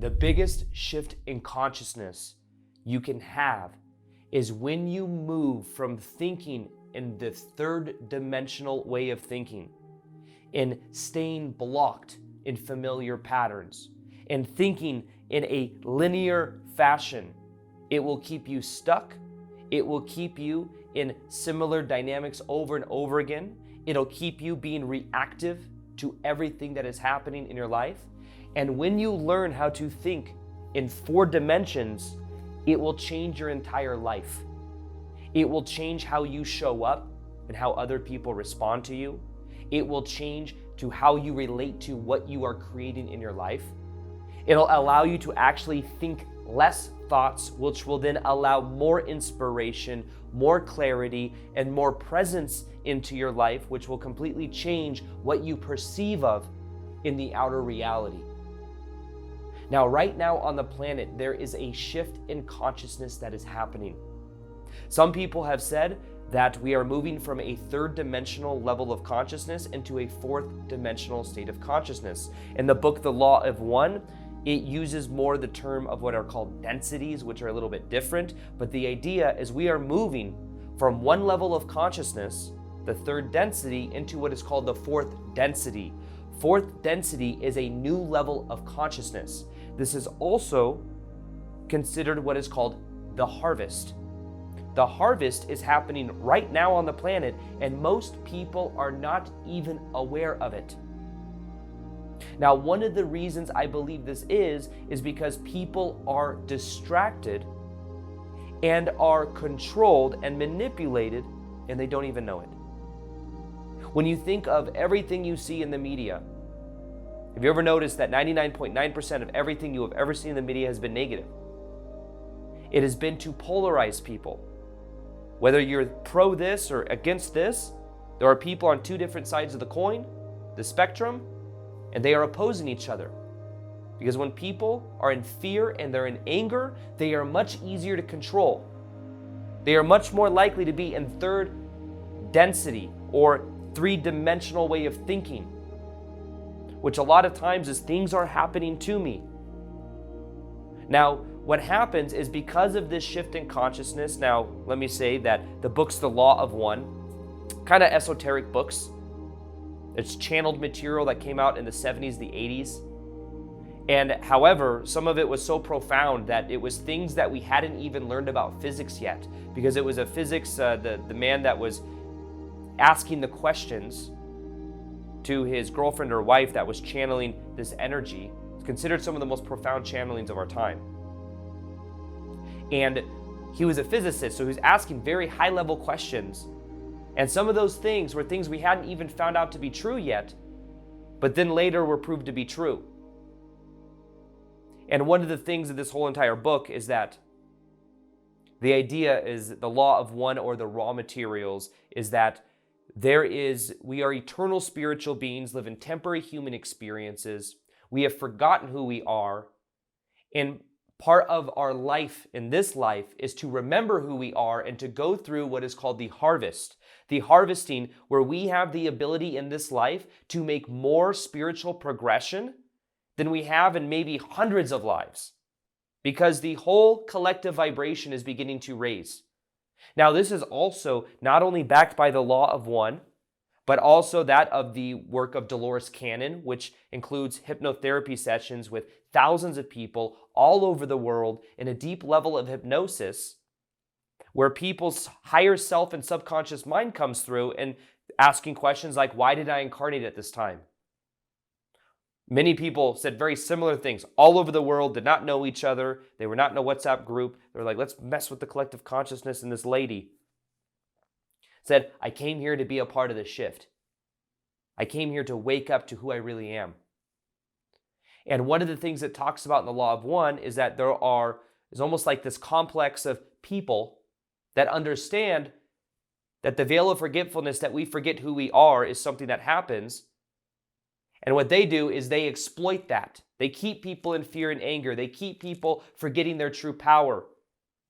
The biggest shift in consciousness you can have is when you move from thinking in the third dimensional way of thinking, in staying blocked in familiar patterns, and thinking in a linear fashion. It will keep you stuck. It will keep you in similar dynamics over and over again. It'll keep you being reactive to everything that is happening in your life. And when you learn how to think in 4 dimensions, it will change your entire life. It will change how you show up and how other people respond to you. It will change to how you relate to what you are creating in your life. It'll allow you to actually think less thoughts, which will then allow more inspiration, more clarity, and more presence into your life, which will completely change what you perceive of in the outer reality. Now, right now on the planet, there is a shift in consciousness that is happening. Some people have said that we are moving from a 3rd dimensional level of consciousness into a 4th dimensional state of consciousness. In the book, The Law of One, it uses more the term of what are called densities, which are a little bit different. But the idea is we are moving from one level of consciousness, the 3rd density, into what is called the 4th density. 4th density is a new level of consciousness. This is also considered what is called the harvest. The harvest is happening right now on the planet, and most people are not even aware of it. Now, one of the reasons I believe this is because people are distracted and are controlled and manipulated, and they don't even know it. When you think of everything you see in the media, have you ever noticed that 99.9% of everything you have ever seen in the media has been negative? It has been to polarize people. Whether you're pro this or against this, there are people on 2 different sides of the coin, the spectrum, and they are opposing each other. Because when people are in fear and they're in anger, they are much easier to control. They are much more likely to be in 3rd density or 3-dimensional way of thinking, which a lot of times is things are happening to me. Now, what happens is because of this shift in consciousness, now let me say that the book's The Law of One, kind of esoteric books. It's channeled material that came out in the 70s, the 80s. And however, some of it was so profound that it was things that we hadn't even learned about physics yet, because it was a physics, the man that was asking the questions to his girlfriend or wife that was channeling this energy. It's considered some of the most profound channelings of our time. And he was a physicist, so he was asking very high-level questions. And some of those things were things we hadn't even found out to be true yet, but then later were proved to be true. And one of the things of this whole entire book is that the idea is the law of one, or the raw materials, is that we are eternal spiritual beings, live in temporary human experiences. We have forgotten who we are. And part of our life in this life is to remember who we are and to go through what is called the harvest. The harvesting, where we have the ability in this life to make more spiritual progression than we have in maybe hundreds of lives, because the whole collective vibration is beginning to raise. Now, this is also not only backed by the law of one, but also that of the work of Dolores Cannon, which includes hypnotherapy sessions with thousands of people all over the world in a deep level of hypnosis, where people's higher self and subconscious mind comes through and asking questions like, why did I incarnate at this time? Many people said very similar things all over the world, did not know each other. They were not in a WhatsApp group. They were like, let's mess with the collective consciousness. And this lady said, I came here to be a part of the shift. I came here to wake up to who I really am. And one of the things it talks about in the law of one is that is almost like this complex of people that understand that the veil of forgetfulness, that we forget who we are, is something that happens. And what they do is they exploit that. They keep people in fear and anger. They keep people forgetting their true power.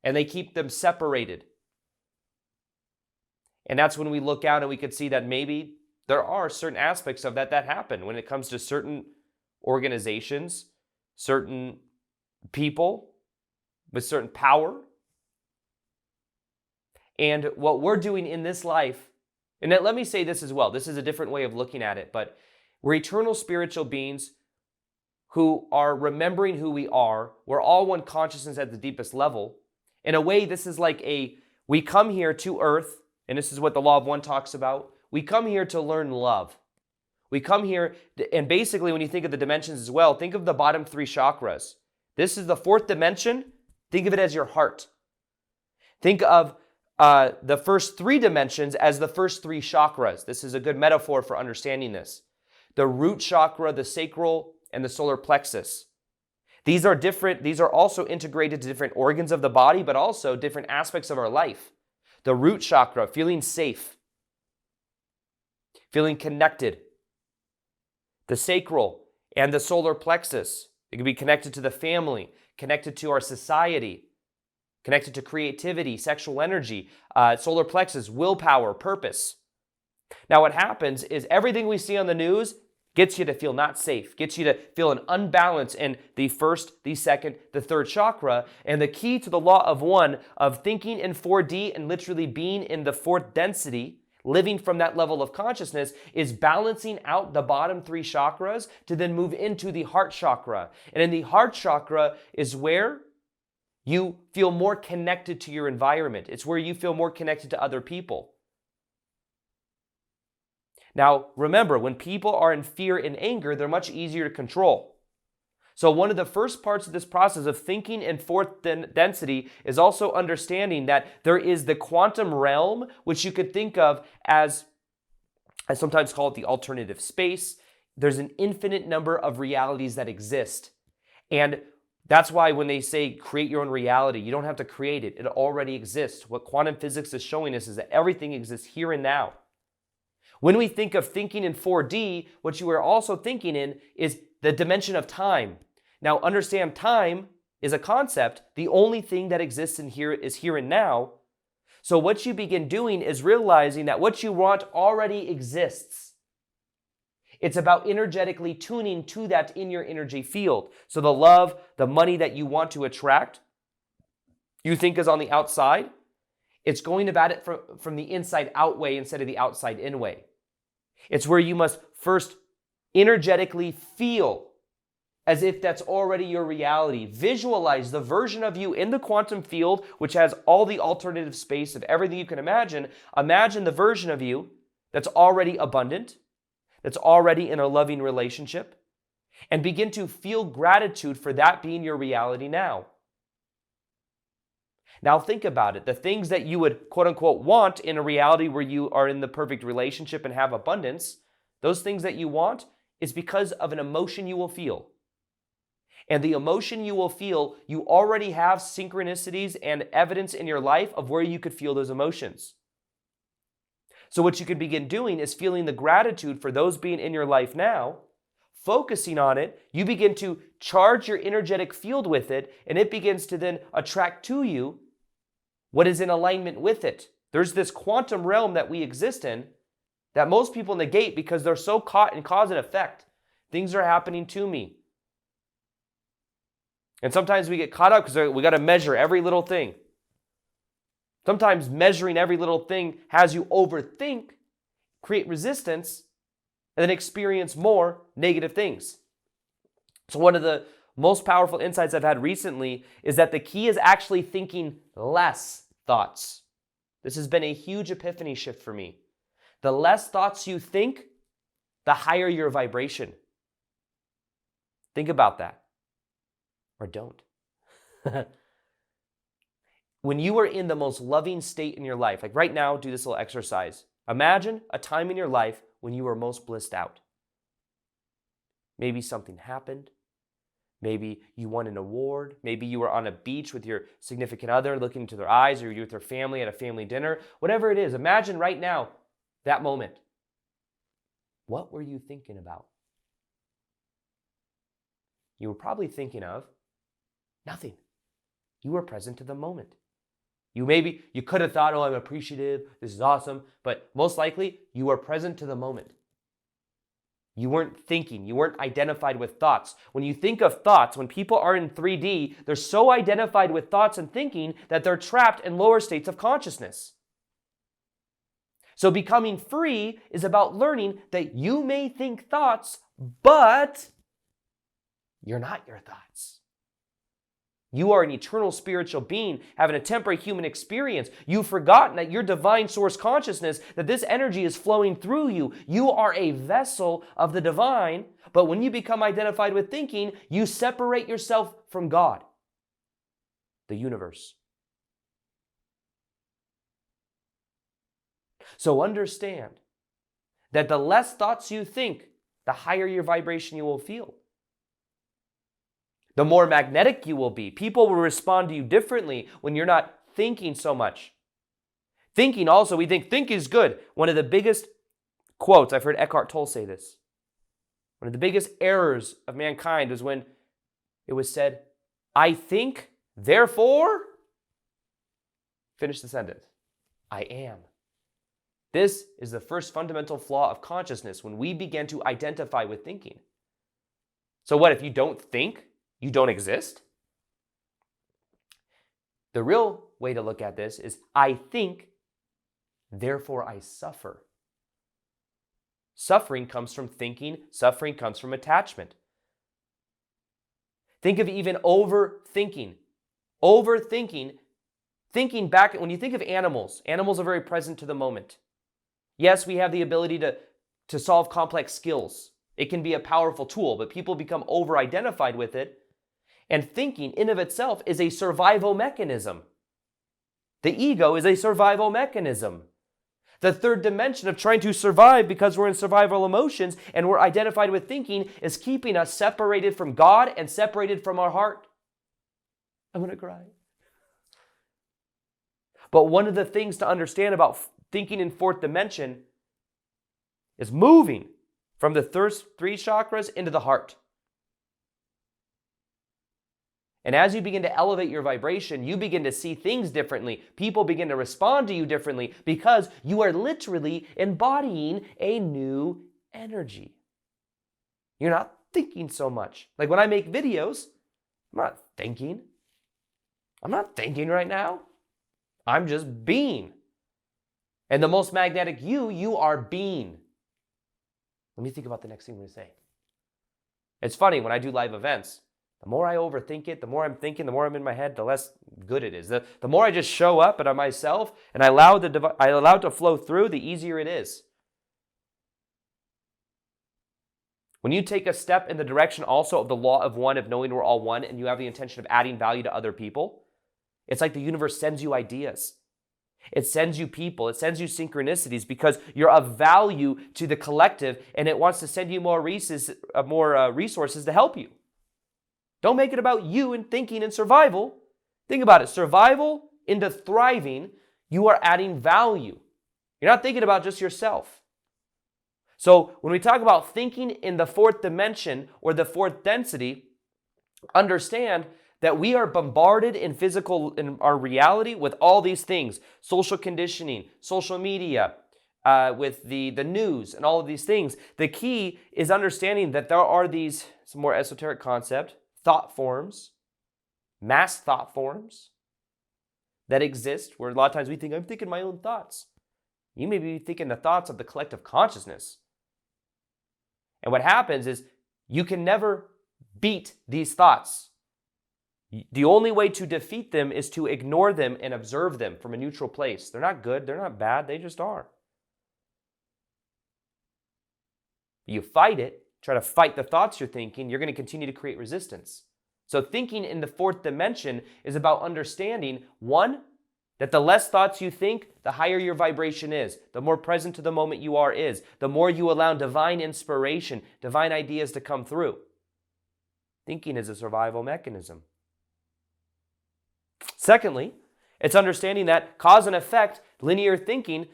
And they keep them separated. And that's when we look out and we could see that maybe there are certain aspects of that happen when it comes to certain organizations, certain people with certain power. And what we're doing in this life, and let me say this as well, this is a different way of looking at it, but we're eternal spiritual beings who are remembering who we are. We're all one consciousness at the deepest level. In a way, this is like we come here to earth, and this is what the Law of One talks about. We come here to learn love. We come here, and basically when you think of the dimensions as well, think of the bottom 3 chakras. This is the 4th dimension. Think of it as your heart. Think of the first 3 dimensions as the first 3 chakras. This is a good metaphor for understanding this. The root chakra, the sacral, and the solar plexus. These are different. These are also integrated to different organs of the body, but also different aspects of our life. The root chakra, feeling safe, feeling connected. The sacral and the solar plexus, it can be connected to the family, connected to our society, connected to creativity, sexual energy, solar plexus, willpower, purpose. Now what happens is everything we see on the news gets you to feel not safe, gets you to feel an unbalance in the first, the second, the third chakra. And the key to the Law of One, of thinking in 4D and literally being in the 4th density, living from that level of consciousness, is balancing out the bottom 3 chakras to then move into the heart chakra. And in the heart chakra is where you feel more connected to your environment. It's where you feel more connected to other people. Now, remember, when people are in fear and anger, they're much easier to control. So one of the first parts of this process of thinking in 4th density is also understanding that there is the quantum realm, which you could think of as, I sometimes call it the alternative space. There's an infinite number of realities that exist. And that's why when they say create your own reality, you don't have to create it. It already exists. What quantum physics is showing us is that everything exists here and now. When we think of thinking in 4D, what you are also thinking in is the dimension of time. Now, understand, time is a concept. The only thing that exists in here is here and now. So what you begin doing is realizing that what you want already exists. It's about energetically tuning to that in your energy field. So the love, the money that you want to attract, you think is on the outside. It's going about it from the inside out way instead of the outside in way. It's where you must first energetically feel as if that's already your reality. Visualize the version of you in the quantum field, which has all the alternative space of everything you can imagine. Imagine the version of you that's already abundant, that's already in a loving relationship, and begin to feel gratitude for that being your reality now. Now think about it. The things that you would quote unquote want in a reality where you are in the perfect relationship and have abundance, those things that you want is because of an emotion you will feel. And the emotion you will feel, you already have synchronicities and evidence in your life of where you could feel those emotions. So what you can begin doing is feeling the gratitude for those being in your life now, focusing on it, you begin to charge your energetic field with it, and it begins to then attract to you what is in alignment with it. There's this quantum realm that we exist in that most people negate because they're so caught in cause and effect. Things are happening to me. And sometimes we get caught up because we got to measure every little thing. Sometimes measuring every little thing has you overthink, create resistance, and then experience more negative things. So one of the most powerful insights I've had recently is that the key is actually thinking less thoughts. This has been a huge epiphany shift for me. The less thoughts you think, the higher your vibration. Think about that. Or don't. When you are in the most loving state in your life, like right now, do this little exercise. Imagine a time in your life when you were most blissed out. Maybe something happened. Maybe you won an award. Maybe you were on a beach with your significant other looking into their eyes, or you're with your family at a family dinner. Whatever it is, imagine right now that moment. What were you thinking about? You were probably thinking of nothing. You were present to the moment. You could have thought, oh, I'm appreciative, this is awesome, but most likely you were present to the moment. You weren't thinking. You weren't identified with thoughts. When you think of thoughts, when people are in 3D, they're so identified with thoughts and thinking that they're trapped in lower states of consciousness. So becoming free is about learning that you may think thoughts, but you're not your thoughts. You are an eternal spiritual being having a temporary human experience. You've forgotten that your divine source consciousness, that this energy is flowing through you. You are a vessel of the divine, but when you become identified with thinking, you separate yourself from God, the universe. So understand that the less thoughts you think, the higher your vibration you will feel. The more magnetic you will be. People will respond to you differently when you're not thinking so much. Thinking also, we think is good. One of the biggest quotes, I've heard Eckhart Tolle say this. One of the biggest errors of mankind was when it was said, I think, therefore, finish the sentence, I am. This is the first fundamental flaw of consciousness when we begin to identify with thinking. So what if you don't think? You don't exist? The real way to look at this is I think, therefore I suffer. Suffering comes from thinking. Suffering comes from attachment. Think of even overthinking. Overthinking, thinking back, when you think of animals, animals are very present to the moment. Yes, we have the ability to solve complex skills. It can be a powerful tool, but people become over-identified with it. And thinking in of itself is a survival mechanism. The ego is a survival mechanism. The third dimension of trying to survive because we're in survival emotions and we're identified with thinking is keeping us separated from God and separated from our heart. I'm going to cry. But one of the things to understand about thinking in fourth dimension is moving from the first three chakras into the heart. And as you begin to elevate your vibration, you begin to see things differently. People begin to respond to you differently because you are literally embodying a new energy. You're not thinking so much. Like when I make videos, I'm not thinking. I'm not thinking right now. I'm just being. And the most magnetic you are being. Let me think about the next thing I'm going to say. It's funny, when I do live events, the more I overthink it, the more I'm thinking, the more I'm in my head, the less good it is. The more I just show up and I'm myself and I allow it to flow through, the easier it is. When you take a step in the direction also of the law of one, of knowing we're all one, and you have the intention of adding value to other people, it's like the universe sends you ideas. It sends you people. It sends you synchronicities because you're of value to the collective and it wants to send you more resources to help you. Don't make it about you and thinking and survival. Think about it. Survival into thriving, you are adding value. You're not thinking about just yourself. So when we talk about thinking in the fourth dimension or the fourth density, understand that we are bombarded in our reality with all these things. Social conditioning, social media, with the news and all of these things. The key is understanding that there are these, it's a more esoteric concept, thought forms, mass thought forms that exist where a lot of times we think, I'm thinking my own thoughts. You may be thinking the thoughts of the collective consciousness. And what happens is you can never beat these thoughts. The only way to defeat them is to ignore them and observe them from a neutral place. They're not good, they're not bad, they just are. You fight it, try to fight the thoughts you're thinking, you're going to continue to create resistance. So thinking in the fourth dimension is about understanding, one, that the less thoughts you think, the higher your vibration is, the more present to the moment you are is, the more you allow divine inspiration, divine ideas to come through. Thinking is a survival mechanism. Secondly, it's understanding that cause and effect, linear thinking,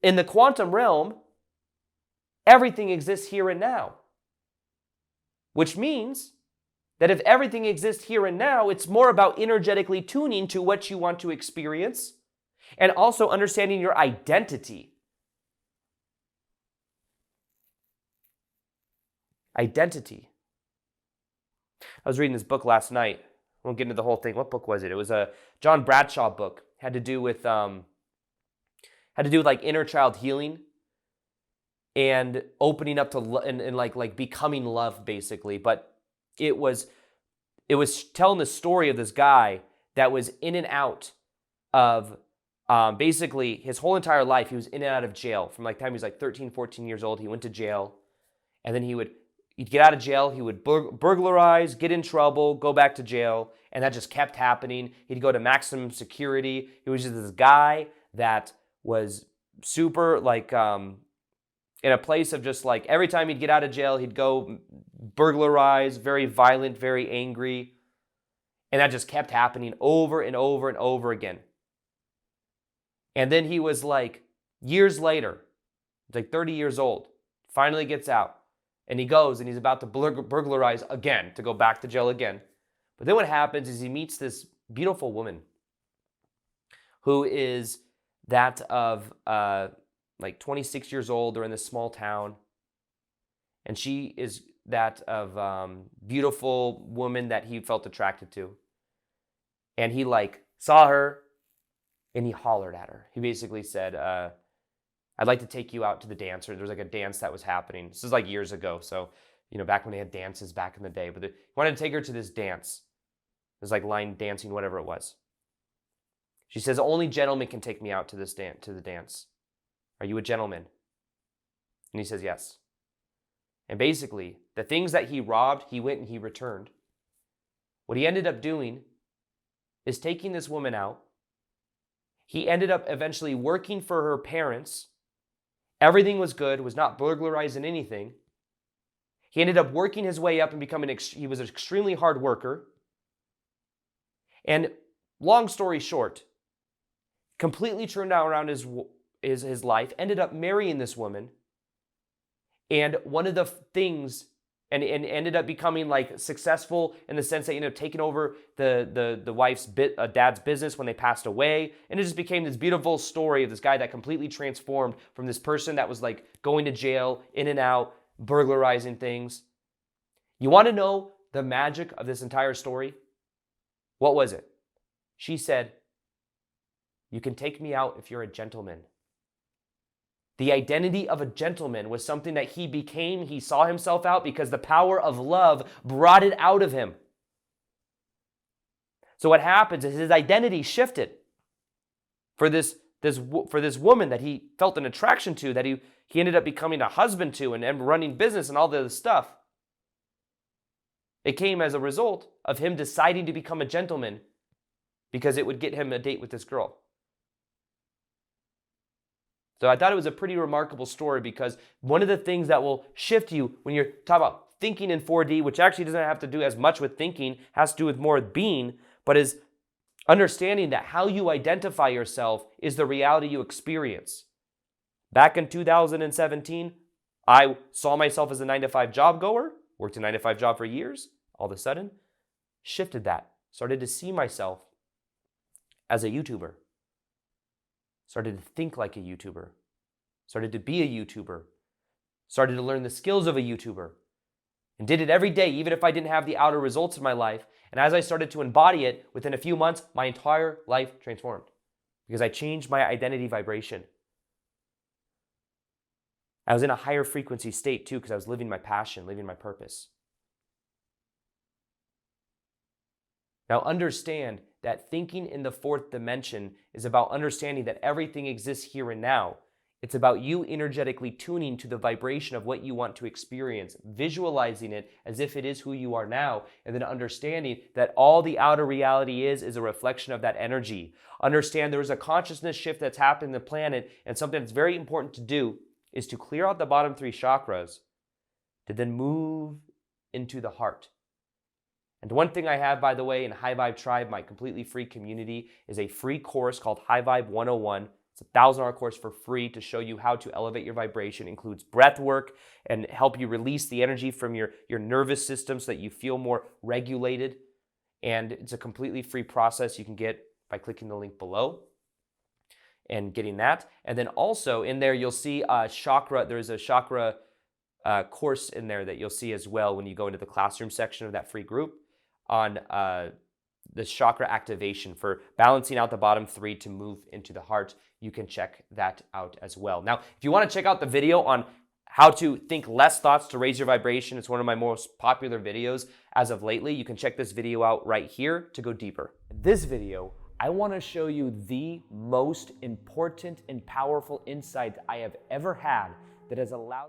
in the quantum realm, everything exists here and now. Which means that if everything exists here and now, it's more about energetically tuning to what you want to experience and also understanding your identity. identity. I was reading this book last night. I won't get into the whole thing. What book was it? It was a John Bradshaw book. Had to do with like inner child healing and opening up to and like becoming love, basically. But it was telling the story of this guy that was in and out of basically his whole entire life. He was in and out of jail from like the time he was like 13, 14 years old. He went to jail, and then he'd get out of jail, he would burglarize, get in trouble, go back to jail, and that just kept happening. He'd go to maximum security. He was just this guy that was super like in a place of just like every time he'd get out of jail, he'd go burglarize, very violent, very angry. And that just kept happening over and over and over again. And then he was like, years later, like 30 years old, finally gets out. And he goes and he's about to burglarize again, to go back to jail again. But then what happens is he meets this beautiful woman who is that of like 26 years old. They're in this small town. And she is that of beautiful woman that he felt attracted to. And he like saw her and he hollered at her. He basically said, I'd like to take you out to the dance. Or there was like a dance that was happening. This is like years ago. So, back when they had dances back in the day. But he wanted to take her to this dance. It was like line dancing, whatever it was. She says, only gentlemen can take me out to the dance. Are you a gentleman? And he says, yes. And basically, the things that he robbed, he went and he returned. What he ended up doing is taking this woman out. He ended up eventually working for her parents. Everything was good, was not burglarizing anything. He ended up working his way up and becoming, he was an extremely hard worker. And long story short, completely turned around his life, ended up marrying this woman. And one of the things, and ended up becoming like successful in the sense that he ended up taking over the wife's dad's business when they passed away. And it just became this beautiful story of this guy that completely transformed from this person that was like going to jail, in and out, burglarizing things. You want to know the magic of this entire story? What was it? She said, you can take me out if you're a gentleman. The identity of a gentleman was something that he became. He saw himself out because the power of love brought it out of him. So what happens is his identity shifted for this woman that he felt an attraction to, that he ended up becoming a husband to and running business and all this stuff. It came as a result of him deciding to become a gentleman because it would get him a date with this girl. So I thought it was a pretty remarkable story because one of the things that will shift you when you're talking about thinking in 4D, which actually doesn't have to do as much with thinking, has to do with more being, but is understanding that how you identify yourself is the reality you experience. Back in 2017, I saw myself as a 9-to-5 job goer, worked a 9-to-5 job for years, all of a sudden, shifted that, started to see myself as a YouTuber. Started to think like a YouTuber, started to be a YouTuber, started to learn the skills of a YouTuber, and did it every day, even if I didn't have the outer results of my life. And as I started to embody it, within a few months, my entire life transformed because I changed my identity vibration. I was in a higher frequency state too because I was living my passion, living my purpose. Now understand that thinking in the fourth dimension is about understanding that everything exists here and now. It's about you energetically tuning to the vibration of what you want to experience, visualizing it as if it is who you are now, and then understanding that all the outer reality is a reflection of that energy. Understand there is a consciousness shift that's happened in the planet, and something that's very important to do is to clear out the bottom 3 chakras to then move into the heart. And one thing I have, by the way, in High Vibe Tribe, my completely free community, is a free course called High Vibe 101. It's a 1,000-hour course for free to show you how to elevate your vibration. It includes breath work and help you release the energy from your nervous system so that you feel more regulated. And it's a completely free process you can get by clicking the link below and getting that. And then also in there, you'll see a chakra. There's a chakra course in there that you'll see as well when you go into the classroom section of that free group on the chakra activation for balancing out the bottom 3 to move into the heart. You can check that out as well. Now, if you want to check out the video on how to think less thoughts to raise your vibration, it's one of my most popular videos as of lately. You can check this video out right here to go deeper. In this video, I want to show you the most important and powerful insight I have ever had that has allowed